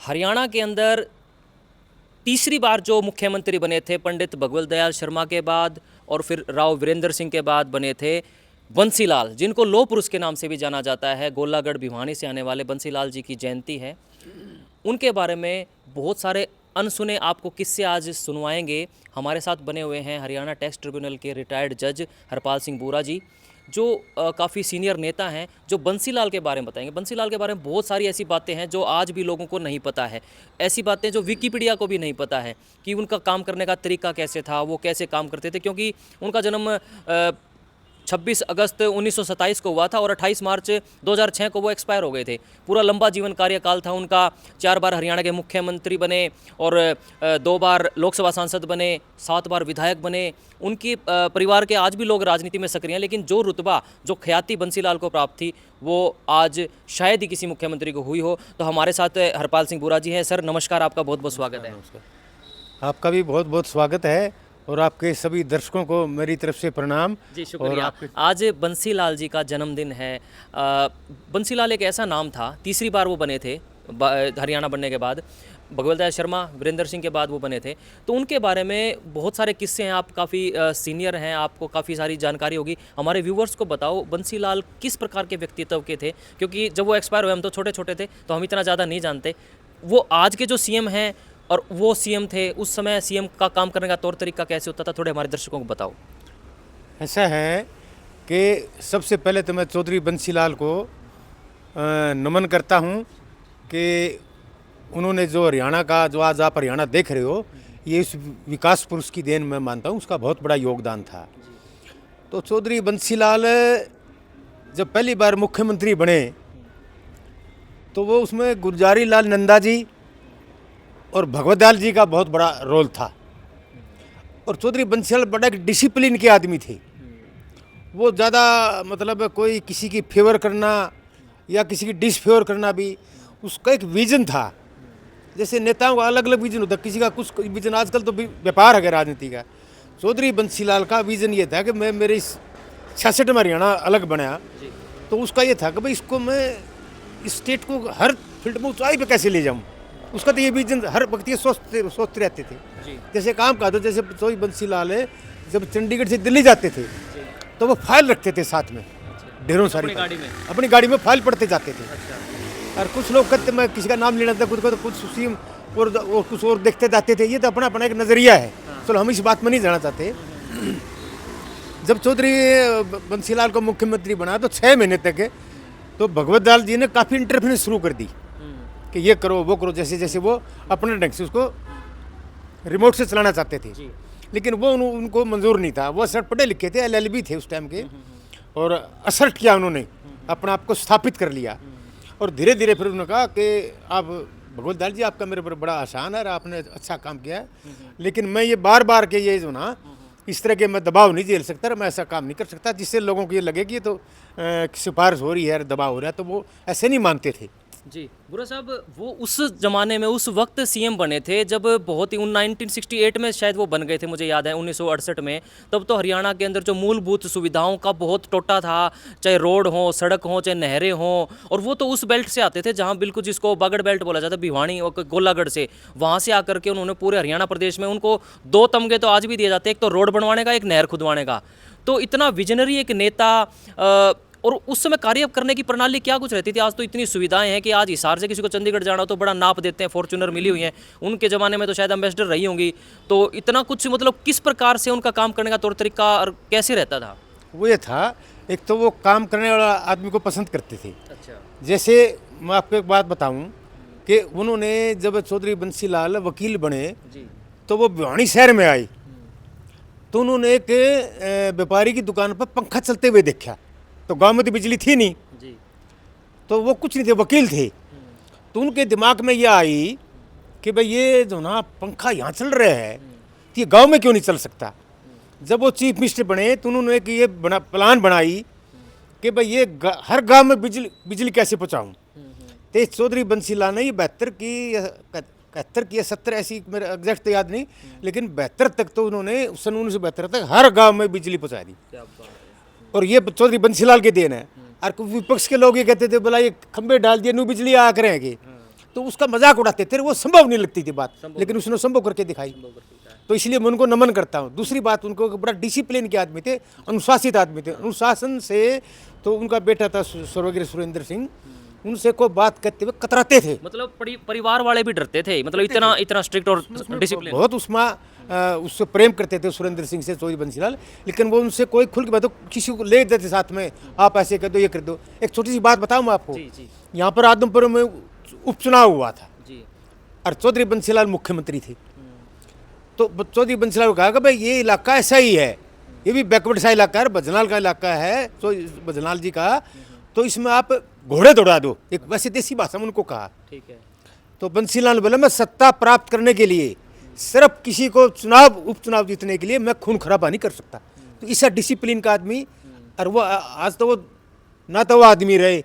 हरियाणा के अंदर तीसरी बार जो मुख्यमंत्री बने थे पंडित भगवत दयाल शर्मा के बाद और फिर राव वीरेंद्र सिंह के बाद बने थे बंसीलाल, जिनको लौह पुरुष के नाम से भी जाना जाता है। गोलागढ़ भिवानी से आने वाले बंसीलाल जी की जयंती है। उनके बारे में बहुत सारे अनसुने आपको किस्से आज सुनवाएंगे। हमारे साथ बने हुए हैं हरियाणा टैक्स ट्रिब्यूनल के रिटायर्ड जज हरपाल सिंह बूरा जी, जो काफ़ी सीनियर नेता हैं, जो बंसीलाल के बारे में बताएंगे। बंसीलाल के बारे में बहुत सारी ऐसी बातें हैं जो आज भी लोगों को नहीं पता है, ऐसी बातें जो विकिपीडिया को भी नहीं पता है कि उनका काम करने का तरीका कैसे था, वो कैसे काम करते थे। क्योंकि उनका जन्म 26 अगस्त 1927 को हुआ था और 28 मार्च 2006 को वो एक्सपायर हो गए थे। पूरा लंबा जीवन कार्यकाल था उनका। 4 बार हरियाणा के मुख्यमंत्री बने और 2 बार लोकसभा सांसद बने, 7 बार विधायक बने। उनकी परिवार के आज भी लोग राजनीति में सक्रिय हैं, लेकिन जो रुतबा, जो ख्याति बंसीलाल को प्राप्त थी, वो आज शायद ही किसी मुख्यमंत्री को हुई हो। तो हमारे साथ हरपाल सिंह बूरा जी हैं। सर नमस्कार, आपका बहुत बहुत स्वागत है। आपका भी बहुत बहुत स्वागत है और आपके सभी दर्शकों को मेरी तरफ से प्रणाम जी, शुक्रिया। आज बंसीलाल जी का जन्मदिन है। बंसीलाल एक ऐसा नाम था, तीसरी बार वो बने थे हरियाणा बनने के बाद। भगवत दयाल शर्मा, वीरेंद्र सिंह के बाद वो बने थे। तो उनके बारे में बहुत सारे किस्से हैं। आप काफ़ी सीनियर हैं, आपको काफ़ी सारी जानकारी होगी। हमारे व्यूवर्स को बताओ बंसीलाल किस प्रकार के व्यक्तित्व के थे, क्योंकि जब वो एक्सपायर हुए हम तो छोटे छोटे थे, तो हम इतना ज़्यादा नहीं जानते। वो आज के जो सीएम हैं और वो सीएम थे, उस समय सीएम का काम करने का तौर तरीका कैसे होता था, थोड़े हमारे दर्शकों को बताओ। ऐसा है कि सबसे पहले तो मैं चौधरी बंसीलाल को नमन करता हूं कि उन्होंने जो हरियाणा का, जो आज आप हरियाणा देख रहे हो, ये इस विकास पुरुष की देन मैं मानता हूं। उसका बहुत बड़ा योगदान था। तो चौधरी बंसीलाल जब पहली बार मुख्यमंत्री बने तो वो उसमें गुलजारी लाल नंदा जी और भगवत दयाल जी का बहुत बड़ा रोल था। और चौधरी बंसीलाल बड़ा एक डिसिप्लिन के आदमी थे। वो ज़्यादा मतलब कोई किसी की फेवर करना या किसी की डिसफेवर करना भी, उसका एक विजन था। जैसे नेताओं का अलग अलग विजन होता है, किसी का कुछ विजन। आजकल तो व्यापार है राजनीति का। चौधरी बंसीलाल का विजन ये था कि मैं मेरे इस 66 में हरियाणा अलग बनाया, तो उसका ये था कि भाई इसको मैं इस स्टेट को हर फील्ड में ऊंचाई पे कैसे ले जाऊँ। उसका तो ये विजन हर वक्त ये सोचते रहते थे। जैसे काम का तो जैसे चौधरी बंसीलाल जब चंडीगढ़ से दिल्ली जाते थे तो वो फाइल रखते थे साथ में, ढेरों सारी अपनी गाड़ी में फाइल पढ़ते जाते थे। और कुछ लोग कहते, मैं किसी का नाम लेना था, कुछ सीएम और कुछ और देखते जाते थे। ये तो अपना अपना एक नज़रिया है। चलो हम इस बात में नहीं जाना चाहते। जब चौधरी बंसीलाल को मुख्यमंत्री बना तो 6 महीने तक तो भगवत दयाल जी ने काफ़ी इंटरफेरेंस शुरू कर दी कि ये करो वो करो। जैसे जैसे वो अपने ढंग से उसको रिमोट से चलाना चाहते थे, लेकिन वो उनको मंजूर नहीं था। वो सर पढ़े लिखे थे, LLB थे उस टाइम के, और असर्ट किया उन्होंने, अपना आप को स्थापित कर लिया। और धीरे धीरे फिर उन्होंने कहा कि आप भगवत दयाल जी, आपका मेरे पर बड़ा आसान है, आपने अच्छा काम किया है, लेकिन मैं ये बार बार के ये जो ना इस तरह के मैं दबाव नहीं झेल सकता, मैं ऐसा काम नहीं कर सकता जिससे लोगों को ये लगे कि ये तो सिफारिश हो रही है, दबाव हो रहा है। तो वो ऐसे नहीं मानते थे। जी बुरा साहब, वो उस ज़माने में उस वक्त सीएम बने थे जब बहुत ही 1968 में शायद वो बन गए थे, मुझे याद है 1968 में। तब तो हरियाणा के अंदर जो मूलभूत सुविधाओं का बहुत टोटा था, चाहे रोड हो, सड़क हो, चाहे नहरें हो। और वो तो उस बेल्ट से आते थे जहाँ बिल्कुल जिसको बागड़ बेल्ट बोला जाता है, भिवानी और गोलागढ़ से, वहाँ से आकर के उन्होंने पूरे हरियाणा प्रदेश में, उनको 2 तमगे तो आज भी दिए जाते हैं, एक तो रोड बनवाने का, एक नहर खुदवाने का। तो इतना विजनरी एक नेता। और उस समय कार्य करने की प्रणाली क्या कुछ रहती थी? आज तो इतनी सुविधाएं हैं कि आज हिसार से किसी को चंडीगढ़ जाना हो तो बड़ा नाप देते हैं, फॉर्च्यूनर मिली हुई हैं। उनके ज़माने में तो शायद एम्बेसडर रही होंगी। तो इतना कुछ मतलब किस प्रकार से उनका काम करने का तौर तरीका और कैसे रहता था? वो ये था, एक तो वो काम करने वाला आदमी को पसंद करते थे। अच्छा। जैसे मैं आपको एक बात बताऊं कि उन्होंने जब चौधरी बंसीलाल वकील बने तो वो भिवानी शहर में आए, तो उन्होंने एक व्यापारी की दुकान पर पंखा चलते हुए देखा। तो गांव में तो बिजली थी नहीं जी, तो वो कुछ नहीं थे, वकील थे। तो उनके दिमाग में ये आई कि भाई ये जो ना पंखा यहाँ चल रहा है, तो ये गांव में क्यों नहीं चल सकता। जब वो चीफ मिनिस्टर बने तो उन्होंने एक ये प्लान बनाई कि भाई ये हर गांव में बिजली कैसे पहुँचाऊँ। तो चौधरी बंसीलाल ने ये 72 की 71 की 70, ऐसी मेरे एग्जैक्ट तो याद नहीं, लेकिन 72 तक तो उन्होंने सन 1972 तक हर गाँव में बिजली पहुँचा दी। और ये चौधरी बंसीलाल के देन है। और विपक्ष के लोग ये कहते थे, बोला ये खंबे डाल दिए, न्यू बिजली आ करेंगे। तो उसका मजाक उड़ाते थे, वो संभव नहीं लगती थी बात, लेकिन उसने संभव करके दिखाई। तो इसलिए मैं उनको नमन करता हूँ। दूसरी बात, उनको बड़ा डिसिप्लिन के आदमी थे, अनुशासित आदमी थे। अनुशासन से तो उनका बेटा था स्वर्गीय सुरेंद्र सिंह, उनसे कोई बात करते हुए कतराते थे। मतलब परिवार वाले भी डरते थे, मतलब इतना स्ट्रिक्ट और डिसिप्लिन। बहुत उससे प्रेम करते थे सुरेंद्र सिंह से चौधरी बंसीलाल, लेकिन वो उनसे कोई खुल के बात किसी को ले देते साथ में, आप ऐसे कर दो, ये कर दो। एक छोटी सी बात बताऊँ मैं आपको, यहाँ पर आदमपुर में उपचुनाव हुआ था जी, और चौधरी बंसीलाल मुख्यमंत्री थे। तो चौधरी बंसीलाल को कहा कि भाई ये इलाका ऐसा ही है, ये भी बैकवर्ड सा इलाका है, बजनाल का इलाका है, तो बजनाल जी का, तो इसमें आप घोड़े दौड़ा दो। एक वैसे देसी भाषा में उनको कहा। ठीक है। तो बंसीलाल ने बोला मैं सत्ता प्राप्त करने के लिए, सिर्फ किसी को उपचुनाव जीतने के लिए मैं खून खराबा नहीं कर सकता। तो ऐसा डिसिप्लिन का आदमी, और वो आज तो वो ना तो वो आदमी रहे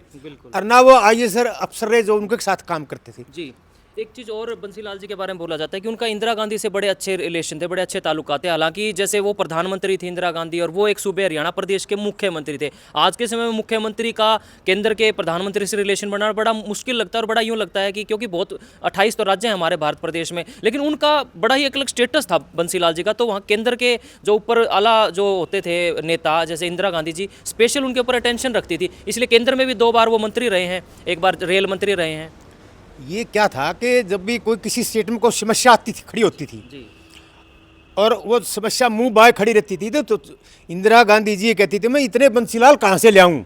और ना वो IAS अफसर रहे जो उनके साथ काम करते थे। जी, एक चीज़ और बंसीलाल जी के बारे में बोला जाता है कि उनका इंदिरा गांधी से बड़े अच्छे रिलेशन थे, बड़े अच्छे ताल्लुकात थे। हालांकि जैसे वो प्रधानमंत्री थी इंदिरा गांधी, और वो एक सूबे हरियाणा प्रदेश के मुख्यमंत्री थे। आज के समय में मुख्यमंत्री का केंद्र के प्रधानमंत्री से रिलेशन बनाना बड़ा मुश्किल लगता है, और बड़ा यूँ लगता है कि क्योंकि बहुत 28 तो राज्य हैं हमारे भारत प्रदेश में, लेकिन उनका बड़ा ही एक अलग स्टेटस था बंसीलाल जी का। तो वहाँ केंद्र के जो ऊपर आला जो होते थे नेता, जैसे इंदिरा गांधी जी स्पेशल उनके ऊपर अटेंशन रखती थी, इसलिए केंद्र में भी 2 बार वो मंत्री रहे हैं, एक बार रेल मंत्री रहे हैं। ये क्या था कि जब भी कोई किसी स्टेट में कोई समस्या आती थी, खड़ी होती थी जी, और वो समस्या मुंह बाय खड़ी रहती थी, तो इंदिरा गांधी जी ये कहती थी मैं इतने बंसीलाल कहाँ से ले आऊँ।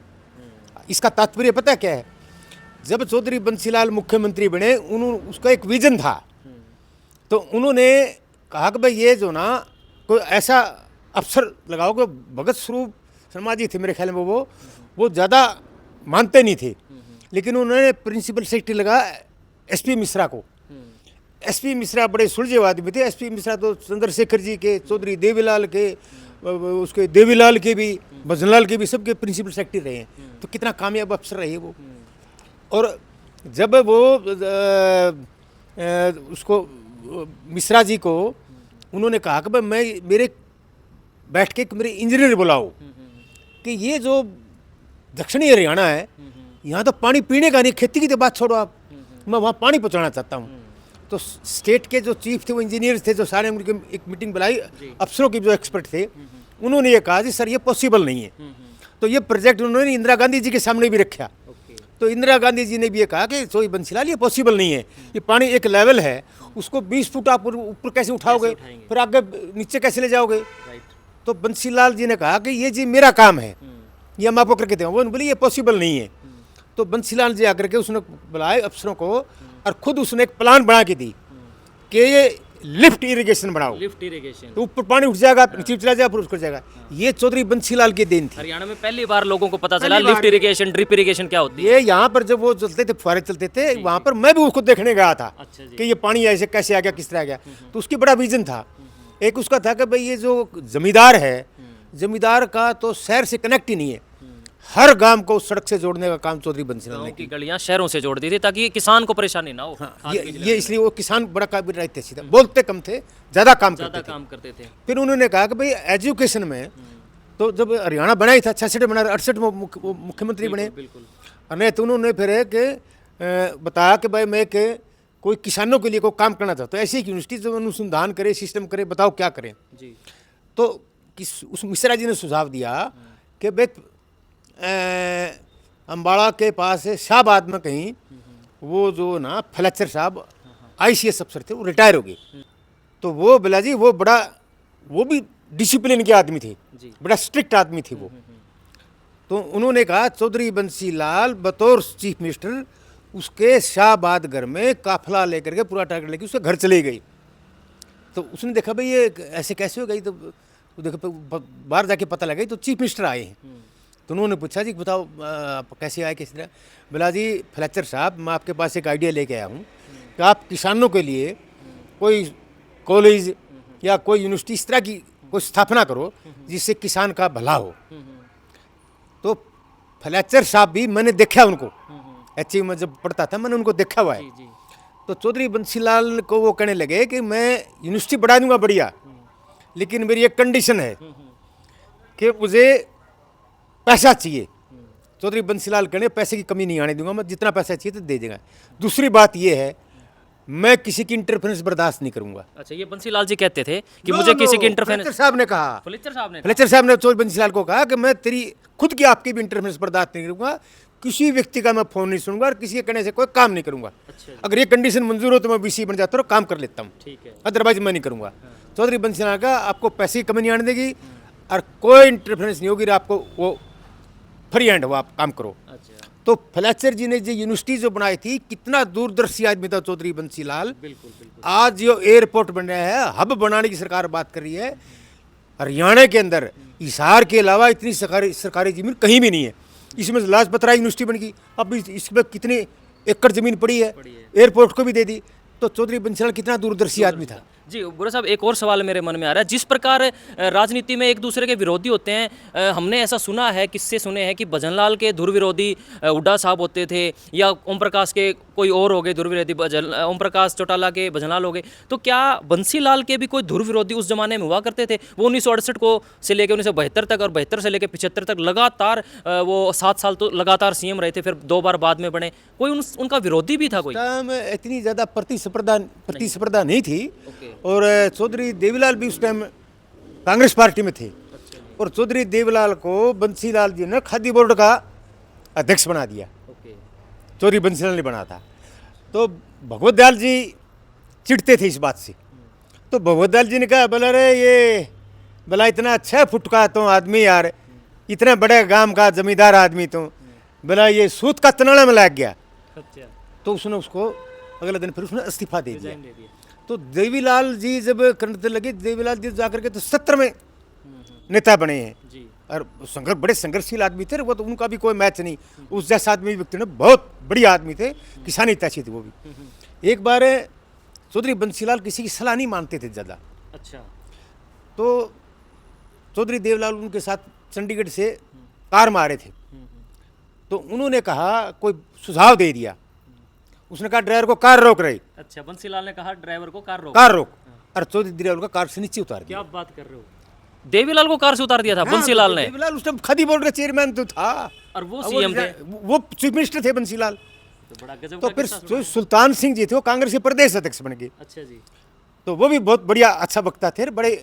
इसका तात्पर्य पता क्या है, जब चौधरी बंसीलाल मुख्यमंत्री बने, उसका एक विजन था। तो उन्होंने कहा कि भाई ये जो ना कोई ऐसा अफसर लगाओ कि भगत स्वरूप शर्मा जी थे मेरे ख्याल में, वो ज़्यादा मानते नहीं थे, लेकिन उन्होंने प्रिंसिपल सेक्रेटरी लगा SP मिश्रा को। SP मिश्रा बड़े सुलझे हुए आदमी थे। SP मिश्रा तो चंद्रशेखर जी के, चौधरी देवीलाल के, उसके देवीलाल के भी, भजनलाल के भी, सबके प्रिंसिपल सेक्रेटरी रहे हैं। तो कितना कामयाब अफसर रहे वो। और जब वो उसको मिश्रा जी को उन्होंने कहा कि भाई मैं मेरे बैठ के मेरे इंजीनियर बुलाओ कि ये जो दक्षिणी हरियाणा है, यहाँ तो पानी पीने का नहीं, खेती की तो बात छोड़ो आप, मैं वहाँ पानी पहुँचाना चाहता हूँ। तो स्टेट के जो चीफ थे, वो इंजीनियर्स थे, जो सारे उनकी एक मीटिंग बुलाई, अफसरों के जो एक्सपर्ट थे, उन्होंने ये कहा जी सर ये पॉसिबल नहीं है। तो ये प्रोजेक्ट उन्होंने इंदिरा गांधी जी के सामने भी रखा। तो इंदिरा गांधी जी ने भी ये कहा कि चौधरी बंसीलाल ये पॉसिबल नहीं है, ये पानी एक लेवल है, उसको 20 फुट आप ऊपर कैसे उठाओगे, फिर आगे नीचे कैसे ले जाओगे। तो बंसीलाल जी ने कहा कि ये जी मेरा काम है, ये हम आपको करके दें। वो बोले ये पॉसिबल नहीं है। तो बंसीलाल जी आकर के उसने बुलाए अफसरों को, और खुद उसने एक प्लान बना के दी कि ये लिफ्ट इरिगेशन बनाओ, लिफ्ट इरिगेशन, तो ऊपर पानी उठ जाएगा, नीचे चला जाएगा, फिर उसको जाएगा। ये चौधरी बंसीलाल की देन थी। हरियाणा में पहली बार लोगों को पता चला लिफ्ट इरिगेशन, ड्रिप इरिगेशन क्या होती है। ये यहाँ पर जब वो चलते थे, फुहारे चलते थे, वहाँ पर मैं भी उसको देखने गया था कि ये पानी ऐसे कैसे आ गया, किस तरह आ गया। तो उसकी बड़ा विजन था। एक उसका था कि भाई ये जो जमींदार है, जमींदार का तो शहर से कनेक्ट ही नहीं है, हर गांव को सड़क से जोड़ने का काम चौधरी बंसीलाल ने की गलियां शहरों से जोड़ दी थी ताकि किसान को परेशानी ना हो। हाँ, ये इसलिए वो किसान बड़ा काबिल रहते सीधा, बोलते कम थे, ज़्यादा काम करते थे। फिर उन्होंने कहा कि भाई एजुकेशन में, तो जब हरियाणा बना ही था 66 बना, 68 में मुख्यमंत्री बने, नहीं तो उन्होंने फिर बताया कि भाई मैं कोई किसानों के लिए कोई काम करना चाहता हूँ, ऐसी एक यूनिवर्सिटी जो अनुसंधान करे, सिस्टम करे, बताओ क्या करें। तो उस मिश्रा जी ने सुझाव दिया कि भाई अम्बाड़ा के पास है शाहबाद में कहीं, वो जो ना फ्लेचर साहब ICS अफसर थे, वो रिटायर हो गए। तो वो बोला जी वो बड़ा, वो भी डिसिप्लिन के आदमी थे, बड़ा स्ट्रिक्ट आदमी थे वो। तो उन्होंने कहा चौधरी बंसीलाल बतौर चीफ मिनिस्टर उसके शाहबाद घर में काफिला लेकर के, पूरा टारगेट लेकर उसके घर चले गई। तो उसने देखा भाई ये ऐसे कैसे हो गई, तो देखो बाहर जाके पता लगा तो चीफ मिनिस्टर आए हैं। तो उन्होंने पूछा जी बताओ आप कैसे आए, किस तरह। बोला जी फ्लेचर साहब मैं आपके पास एक आइडिया लेके आया हूँ कि आप किसानों के लिए कोई कॉलेज या कोई यूनिवर्सिटी इस तरह की कोई स्थापना करो जिससे किसान का भला हो। तो फ्लेचर साहब भी, मैंने देखा उनको, HU में जब पढ़ता था मैंने उनको देखा हुआ है। तो चौधरी बंसीलाल को वो कहने लगे कि मैं यूनिवर्सिटी बढ़ा दूंगा बढ़िया, लेकिन मेरी एक कंडीशन है कि मुझे पैसा चाहिए, चौधरी बंसीलाल कहने पैसे की कमी नहीं आने दूंगा, मैं जितना पैसा चाहिए तो दे देगा। दूसरी बात ये है, मैं किसी की इंटरफेरेंस बर्दाश्त नहीं करूंगा। अच्छा, ये बंसीलाल जी कहते थे कि मुझे किसी की फ्लेचर इंटरफेरेंस, साहब ने कहा, फ्लेचर साहब ने फ्लेचर साहब ने चौधरी बंसीलाल को कहा कि मैं तेरी खुद की आपकी भी इंटरफेरेंस बर्दाश्त नहीं करूंगा, किसी व्यक्ति का मैं फोन नहीं सुनूंगा और किसी के कहने से कोई काम नहीं करूंगा। अच्छा जी। अगर ये कंडीशन मंजूर हो तो मैं वीसी बन जाता हूँ, काम कर लेता हूँ, ठीक है। अदरवाइज मैं नहीं करूंगा। चौधरी बंसीलाल का आपको पैसे की कमी नहीं आने देगी और कोई इंटरफेरेंस नहीं होगी, आपको वो फ्री हैंड हो, आप काम करो। अच्छा, तो फ्लेचर जी ने जो यूनिवर्सिटी जो बनाई थी, कितना दूरदर्शी आदमी था चौधरी बंसीलाल। बिल्कुल बिल्कुल। आज जो एयरपोर्ट बन रहा है, हब बनाने की सरकार बात कर रही है, हरियाणा के अंदर हिसार के अलावा इतनी सरकारी जमीन कहीं भी नहीं है। इसमें लाजपत राय यूनिवर्सिटी बन गई, अब इसमें कितनी एकड़ जमीन पड़ी है, एयरपोर्ट को भी दे दी। तो चौधरी बंसीलाल कितना दूरदर्शी आदमी था। जी बुरा साहब, एक और सवाल मेरे मन में आ रहा है। जिस प्रकार राजनीति में एक दूसरे के विरोधी होते हैं, हमने ऐसा सुना है, किससे सुने हैं कि भजनलाल के धुर विरोधी हुड्डा साहब होते थे, या ओम प्रकाश के कोई और हो गए धुर विरोधी, ओम प्रकाश चौटाला के भजनलाल हो गए। तो क्या बंसीलाल के भी कोई धुर विरोधी उस जमाने में हुआ करते थे? वो 1968 को से लेकर 1972 तक और 72 से लेकर 75 तक लगातार वो 7 साल तो लगातार सीएम रहे थे, फिर 2 बार बाद में बने। कोई उनका विरोधी भी था कोई? टाइम इतनी ज़्यादा प्रतिस्पर्धा नहीं थी। ओके। और चौधरी देवीलाल भी उस टाइम कांग्रेस पार्टी में थे। और चौधरी देवीलाल को बंसीलाल जी ने खादी बोर्ड का अध्यक्ष बना दिया। ओके। चौधरी बंसीलाल ने बना था। तो भगवत दयाल जी चिढ़ते थे इस बात से। तो भगवत दयाल जी ने कहा, बोला रे ये भला इतना अच्छा फुटका तो आदमी यार, इतना बड़े गांव का जमींदार आदमी तो भला ये सूत का तनाड़ा में लग गया। अच्छा। तो उसने उसको अगले दिन फिर उसने इस्तीफा दे दिया। रिजाइन दे दिया। तो देवीलाल जी जब करने लगे, देवीलाल जी जाकर के तो 70 में नेता बने हैं। जी। और बड़े संघर्षशील आदमी थे वो, तो उनका भी कोई मैच नहीं। उस जैसा आदमी व्यक्ति ने, बहुत बढ़िया आदमी थे, किसानी तैसी थे वो भी। एक बार चौधरी बंसीलाल किसी की सलाह नहीं मानते थे ज़्यादा। अच्छा। तो चौधरी देवीलाल उनके साथ चंडीगढ़ से कार में आ रहे थे। तो उन्होंने कहा, कोई सुझाव दे दिया। उसने कहा ड्राइवर को कार रोक रही। अच्छा, बंसीलाल ने कहा ड्राइवर को कार रोक। कार रोक। और चौधरी देवीलाल को कार से नीचे उतार दिया। क्या बात कर रहे हो? देवीलाल को कार से उतार दिया था बंसीलाल ने? देवीलाल उस टाइम खादी बोर्ड का चेयरमैन तो था और वो सीएम थे। वो चीफ मिनिस्टर थे बंसीलाल। तो बड़ा गजब तो का फिर किस्सा जो सुना है। सुल्तान सिंह जी थे वो कांग्रेस के प्रदेश अध्यक्ष बन गए। अच्छा जी। तो वो भी बहुत बढ़िया अच्छा वक्ता थे, बड़े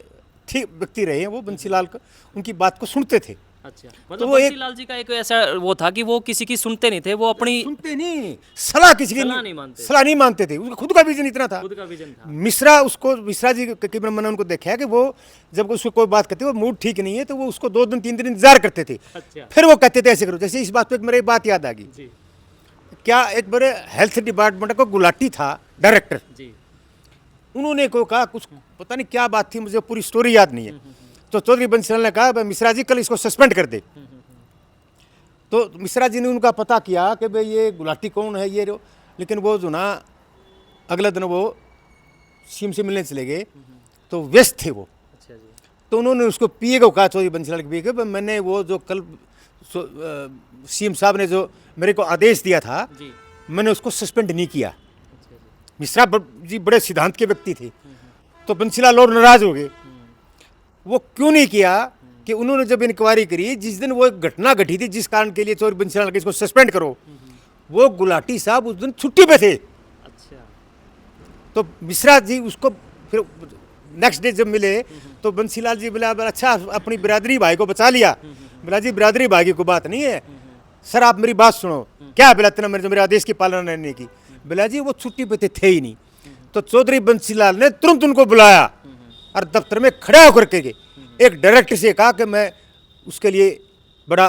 ठीक व्यक्ति रहे हैं वो बंसीलाल को, उनकी बात को सुनते थे। अच्छा, तो मतलब वो एक- बंसीलाल जी का एक ऐसा वो था कि वो किसी की सुनते नहीं थे, वो अपनी सुनते नहीं, सलाह किसी की सलाह नहीं मानते। सलाह नहीं मानते थे। उनका खुद का विजन इतना था। खुद का विजन था। मिश्रा जी के मैंने उनको देखा है कि वो जब उसको कोई बात करते, वो मूड ठीक नहीं है तो वो उसको 2 दिन 3 दिन इंतजार करते थे। अच्छा। फिर वो कहते थे ऐसे करो। जैसे इस बात पे मेरी बात याद आ गई। जी क्या एक बड़े हेल्थ डिपार्टमेंट का गुलाटी था डायरेक्टर, जी। उन्होंने को कहा कुछ पता नहीं क्या बात थी, मुझे पूरी स्टोरी याद नहीं है। तो चौधरी बंसीलाल ने कहा, भाई मिश्रा जी कल इसको सस्पेंड कर दे। तो मिश्रा जी ने उनका पता किया कि भाई ये गुलाटी कौन है ये लेकिन वो जो ना अगले दिन वो सीएम से मिलने चले गए, तो व्यस्त थे वो। अच्छा जी। तो उन्होंने उसको पीए को कहा, चौधरी बंसीलाल के पीए को, मैंने वो जो कल सीएम साहब ने जो मेरे को आदेश दिया था, जी। मैंने उसको सस्पेंड नहीं किया। अच्छा जी। मिश्रा जी बड़े सिद्धांत के व्यक्ति थे। तो बंसीलाल और नाराज हो गए। वो क्यों नहीं किया कि उन्होंने जब इंक्वायरी करी, जिस दिन वो एक घटना घटी थी जिस कारण के लिए चौधरी बंसीलाल के इसको सस्पेंड करो, वो गुलाटी साहब उस दिन छुट्टी पे थे। अच्छा। तो मिश्रा जी उसको फिर नेक्स्ट डे जब मिले तो बंसीलाल जी बोला, अच्छा अपनी बिरादरी भाई को बचा लिया। बोला जी बिरादरी भाई की कोई बात नहीं है सर, आप मेरी बात सुनो। क्या बोला इतना मेरे आदेश की पालना नहीं की? बोला जी वो छुट्टी पे थे ही नहीं। तो चौधरी बंसीलाल ने तुरंत उनको बुलाया और दफ्तर में खड़ा होकर के एक डायरेक्टर से कहा कि मैं उसके लिए बड़ा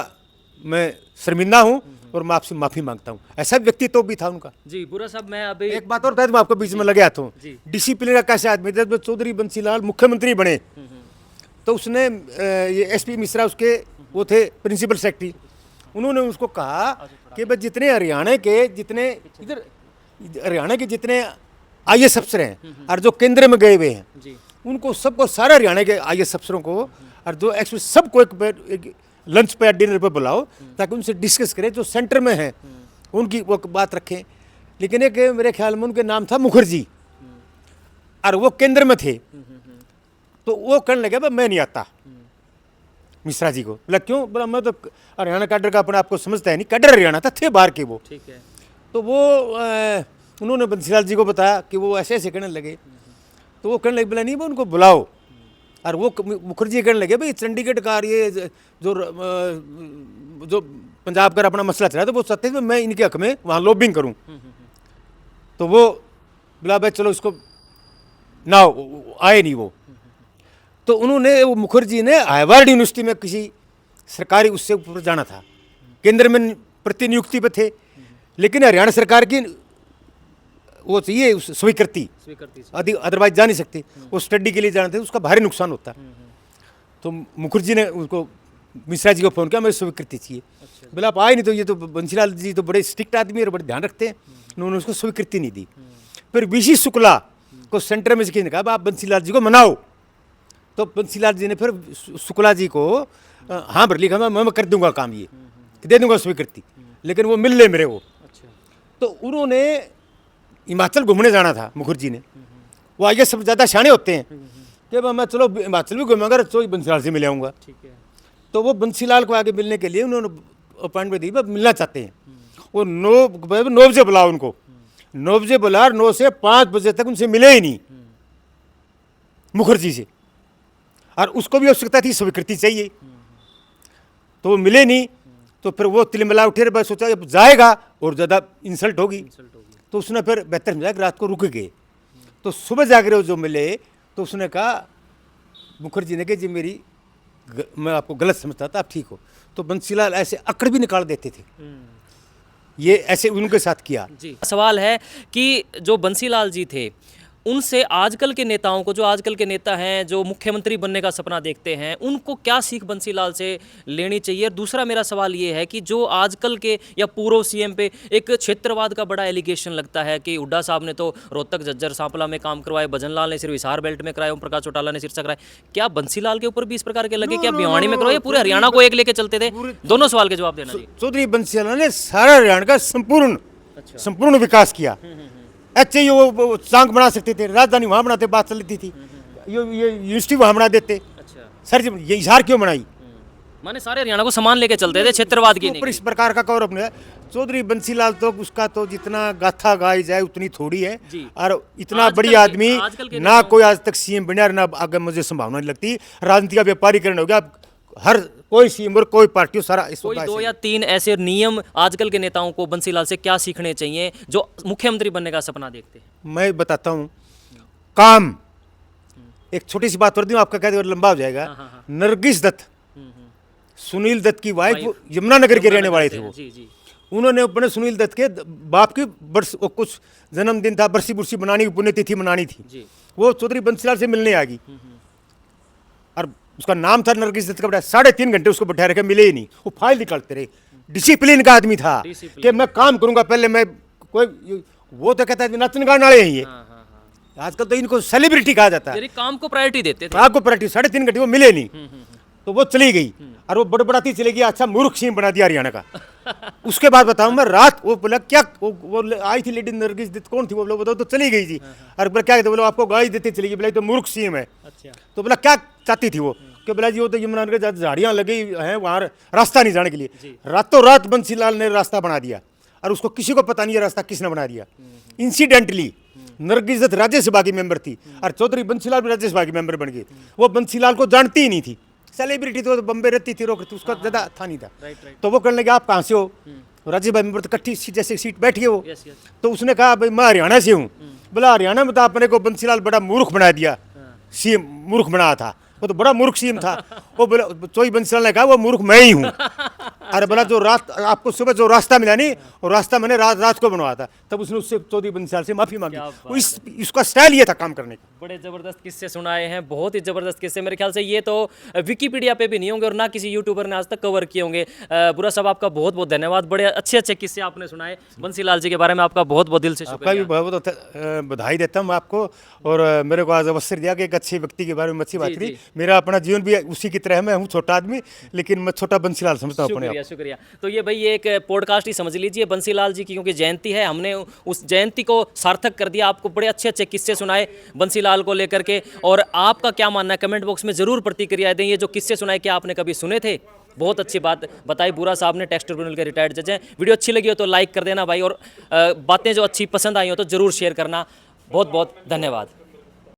मैं शर्मिंदा हूँ और मैं आपसे माफ़ी मांगता हूँ। ऐसा व्यक्ति तो भी था उनका। जी बुरा साहब, मैं अभी एक बात और बता दूं आपको, बीच में लगे हाथों, जी। डिसिप्लिन का कैसे आदमी था। जब चौधरी बंसीलाल मुख्यमंत्री बने तो उसने ये एसपी मिश्रा उसके वो थे प्रिंसिपल सेक्रेटरी, उन्होंने उसको कहा कि भाई जितने हरियाणा के जितने आईएएस अफसर हैं और जो केंद्र में गए हुए हैं, जी उनको सबको, सारे हरियाणा के आईएएस अफसरों को और जो एक्सपर्ट सबको एक लंच पे डिनर पे बुलाओ ताकि उनसे डिस्कस करें, जो सेंटर में हैं उनकी वो बात रखें। लेकिन एक मेरे ख्याल में उनके नाम था मुखर्जी और वो केंद्र में थे। तो वो कहने लगे भाई मैं नहीं आता, मिश्रा जी को। बोला क्यों? बोला मैं तो हरियाणा कैडर का अपने आप को समझता है नहीं, कैडर हरियाणा था, थे बाहर के वो। ठीक है। तो वो उन्होंने बंसीलाल जी को बताया कि वो ऐसे ऐसे कहने लगे। तो वो कहने लगे, बोला नहीं वो उनको बुलाओ। और वो मुखर्जी कहने लगे भाई चंडीगढ़ का ये जो पंजाब का अपना मसला चला, तो वो चाहते थे मैं इनके हक में वहाँ लॉबिंग करूँ। तो वो बोला भाई चलो इसको ना, आए नहीं वो। तो उन्होंने, वो मुखर्जी ने हार्वर्ड यूनिवर्सिटी में किसी सरकारी उससे ऊपर जाना था, केंद्र में प्रतिनियुक्ति पे थे, लेकिन हरियाणा सरकार की वो चाहिए स्वीकृति, अदरवाइज जा नहीं सकते। वो स्टडी के लिए जाना थे, उसका भारी नुकसान होता। तो मुखर्जी ने उसको मिश्रा जी को फ़ोन किया, मेरी स्वीकृति चाहिए। बोला आप आए नहीं, तो ये तो बंसीलाल जी तो बड़े स्ट्रिक्ट आदमी है, बड़े ध्यान रखते हैं, उन्होंने उसको स्वीकृति नहीं दी। फिर बीसी शुक्ला को सेंटर में से किसी ने कहा आप बंसीलाल जी को मनाओ। तो बंसीलाल जी ने फिर शुक्ला जी को हाँ भर लिखा, मैं कर दूंगा काम, ये दे दूंगा स्वीकृति, लेकिन वो मिल ले मेरे को। तो उन्होंने हिमाचल घूमने जाना था मुखर्जी ने। वो आगे सब ज़्यादा शाने होते हैं कि मैं चलो हिमाचल भी घूमूंगा, तो बंसीलाल से मिल आऊँगा। तो वो बंसीलाल को आगे मिलने के लिए उन्होंने अपॉइंटमेंट दी, मिलना चाहते हैं। वो 9 बजे बुलाओ उनको, 9 बजे बुला, 9 से 5 बजे तक उनसे मिले ही नहीं मुखर्जी से। और उसको भी आवश्यकता थी, स्वीकृति चाहिए, तो वो मिले नहीं। तो फिर वो तिलमिला उठे, बस सोचा अब जाएगा और ज़्यादा इंसल्ट होगी। तो उसने फिर बेहतर समझा कि रात को रुक गए। तो सुबह जाकर जो मिले तो उसने कहा, मुखर्जी ने कहा जी मैं आपको गलत समझता था, आप ठीक हो। तो बंसीलाल ऐसे अकड़ भी निकाल देते थे, ये ऐसे उनके साथ किया। जी, सवाल है कि जो बंसीलाल जी थे, उनसे आजकल के नेताओं को, जो आजकल के नेता हैं जो मुख्यमंत्री बनने का सपना देखते हैं, उनको क्या सीख बंसीलाल से लेनी चाहिए? और दूसरा मेरा सवाल ये है कि जो आजकल के या पूर्व सीएम पे एक क्षेत्रवाद का बड़ा एलिगेशन लगता है कि हुड्डा साहब ने तो रोहतक, झज्जर, सांपला में काम करवाए, भजन लाल ने सिर्फ हिसार बेल्ट में कराए, ओम प्रकाश चौटाला ने सिरसा कराए, क्या बंसीलाल के ऊपर भी इस प्रकार के लगे? क्या भिवानी में करवाए, पूरे हरियाणा को एक लेके चलते थे? दोनों सवाल के जवाब देना जी। चौधरी बंसीलाल ने सारा हरियाणा का संपूर्ण विकास किया। अच्छे ये वो चांग बना सकते थे, राजधानी वहाँ बनाते, बात चलती थी, ये यूनिवर्सिटी वहाँ बना देते। सर ये हिसार क्यों बनाई? माने सारे हरियाणा को सामान लेके चलते थे, क्षेत्रवाद की नहीं। इस प्रकार का गौरव अपने चौधरी बंसीलाल तो उसका तो जितना गाथा गाई जाए उतनी थोड़ी है। और इतना बड़ी आदमी ना कोई आज तक सीएम बना, ना आगे मुझे संभावना नहीं लगती। राजनीति का व्यापारीकरण हो गया, हर कोई सीएम और कोई पार्टी सारा। कोई 2 या 3 ऐसे नियम आजकल के नेताओं को बंसीलाल से क्या सीखने चाहिए जो मुख्यमंत्री बनने का सपना देखते हैं? मैं बताता हूँ, काम। एक छोटी सी बात कर दूँ, आपका कहते लंबा हो जाएगा। नरगिस दत्त, सुनील दत्त की वाइफ, यमुनानगर के रहने वाले थे वो। उन्होंने अपने सुनील दत्त के बाप की कुछ जन्मदिन था, बरसी बुरसी बनानी की, पुण्यतिथि मनानी थी, वो चौधरी बंसीलाल से मिलने आ गई। और उसका नाम था नरगिस दत्त का बेटा। 3.5 घंटे उसको बैठा रखे, मिले ही नहीं। वो फाइल निकालते रहे। डिसिप्लिन का आदमी था कि मैं काम करूंगा पहले, मैं कोई, वो तो कहता है नचन गाने वाले हैं ये। आजकल तो इनको सेलिब्रिटी कहा जाता है, काम को प्रायोरिटी देते थे। काम को प्रायोरिटी। 3.5 घंटे वो मिले नहीं, तो वो चली गई। और वो बड़बड़ाती चली गई, अच्छा मूर्ख सीएम बना दिया हरियाणा का। उसके बाद बताऊं मैं, रात वो बोला क्या, वो आई थी लेडी नरगिस दत्त, कौन थी वो, बोला बताओ, तो चली गई जी। और बोला क्या कहते, बोला आपको गाली देती चली गई। बोला तो मूर्ख सीएम है। तो बोला क्या चाहती थी वो, कि बोला जी वो तो यमुनानगर झाड़ियाँ लगी हैं वहाँ, रास्ता नहीं जाने के लिए। रातों रात बंसीलाल ने रास्ता बना दिया, और उसको किसी को पता नहीं है रास्ता किसने बना दिया। इंसिडेंटली नरगिस दत्त राज्यसभा की मेंबर थी, और चौधरी बंसीलाल भी राज्यसभा की मेंबर बन गई। वो बंसीलाल को जानती ही नहीं थी, सेलिब्रिटी तो बम्बे रहती थी, रोकती, उसका ज़्यादा था नहीं था। तो वो कहने लगे आप कहाँ से हो? राज्यसभा मेंबर तो कट्ठी जैसे सीट बैठी है वो। तो उसने कहा भाई मैं हरियाणा से हूँ। बोला हरियाणा में तो अपने को बंसीलाल बड़ा मूर्ख बना दिया, सीएम मूर्ख बनाया था, वो तो बड़ा मूर्ख सीएम था। वो बोला, चौधरी बंसीलाल ने कहा वो मूर्ख मैं ही हूँ। अरे बोला जो रात आपको सुबह जो रास्ता मिला नहीं, वो रास्ता मैंने रात को बनवाया था। तब उसने उससे चौधरी बंसीलाल से माफी मांगी। वो इसका स्टाइल ये था काम करने का। बड़े जबरदस्त किस्से सुनाए हैं, बहुत ही जबरदस्त किस्से। मेरे ख्याल से ये तो विकिपीडिया पे भी नहीं होंगे और ना किसी यूट्यूबर ने आज तक कवर किए होंगे। बुरा साहब आपका बहुत बहुत धन्यवाद, बड़े अच्छे अच्छे किस्से आपने सुनाए बंसीलाल जी के बारे में। आपका बहुत बहुत दिल से शुक्रिया। आपका भी बहुत बहुत बधाई देता हूँ आपको, और मेरे को आज अवसर दिया कि एक अच्छे व्यक्ति के बारे में अच्छी बात करी। मेरा अपना जीवन भी उसी की तरह है, मैं हूँ छोटा आदमी, लेकिन मैं छोटा बंसीलाल समझता हूँ अपने आप। शुक्रिया शुक्रिया। तो ये भाई ये एक पॉडकास्ट ही समझ लीजिए बंसीलाल जी की, क्योंकि जयंती है, हमने उस जयंती को सार्थक कर दिया, आपको बड़े अच्छे अच्छे किस्से सुनाए बंसीलाल को लेकर के। और आपका क्या मानना है कमेंट बॉक्स में ज़रूर प्रतिक्रिया दें। ये जो किस्से सुनाए क्या आपने कभी सुने थे? बहुत अच्छी बात बताई बुरा साहब ने, टैक्स ट्रिब्यूनल के रिटायर्ड जज हैं। वीडियो अच्छी लगी हो तो लाइक कर देना भाई, और बातें जो अच्छी पसंद आई हो तो ज़रूर शेयर करना। बहुत बहुत धन्यवाद।